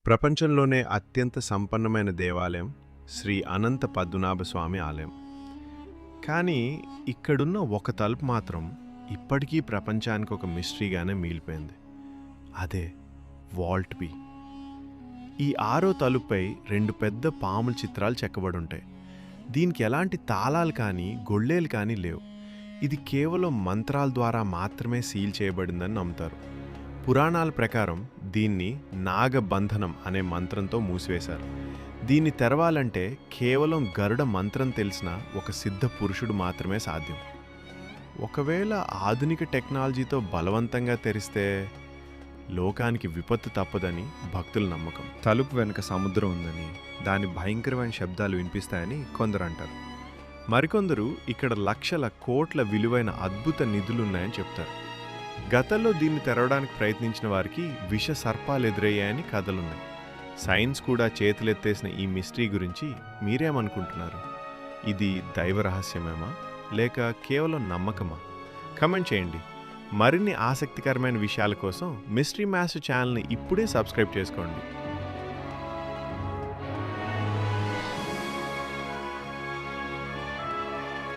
ప్రపంచంలోనే అత్యంత సంపన్నమైన దేవాలయం శ్రీ అనంత పద్మనాభ స్వామి ఆలయం. కానీ ఇక్కడున్న ఒక తలుపు మాత్రం ఇప్పటికీ ప్రపంచానికి ఒక మిస్టరీగానే మిగిలిపోయింది. అదే వాల్ట్ బి. ఈ 6వ తలుపుపై 2 పెద్ద పాముల చిత్రాలు చెక్కబడుంటాయి. దీనికి ఎలాంటి తాళాలు కానీ గొళ్ళేలు కానీ లేవు. ఇది కేవలం మంత్రాల ద్వారా మాత్రమే సీల్ చేయబడిందని నమ్ముతారు. పురాణాల ప్రకారం దీన్ని నాగబంధనం అనే మంత్రంతో మూసివేశారు. దీన్ని తెరవాలంటే కేవలం గరుడ మంత్రం తెలిసిన ఒక సిద్ధ పురుషుడు మాత్రమే సాధ్యం. ఒకవేళ ఆధునిక టెక్నాలజీతో బలవంతంగా తెరిస్తే లోకానికి విపత్తు తప్పదని భక్తుల నమ్మకం. తలుపు వెనుక సముద్రం ఉందని, దాని భయంకరమైన శబ్దాలు వినిపిస్తాయని కొందరు అంటారు. మరికొందరు ఇక్కడ లక్షల కోట్ల విలువైన అద్భుత నిధులున్నాయని చెప్తారు. గతంలో దీన్ని తెరవడానికి ప్రయత్నించిన వారికి విష సర్పాలు ఎదురయ్యాయని కథలున్నాయి. సైన్స్ కూడా చేతులెత్తేసిన ఈ మిస్టరీ గురించి మీరేమనుకుంటున్నారు? ఇది దైవ రహస్యమేమా లేక కేవలం నమ్మకమా? కమెంట్ చేయండి. మరిన్ని ఆసక్తికరమైన విషయాల కోసం మిస్టరీ మాస్టర్ ఛానల్ని ఇప్పుడే సబ్స్క్రైబ్ చేసుకోండి.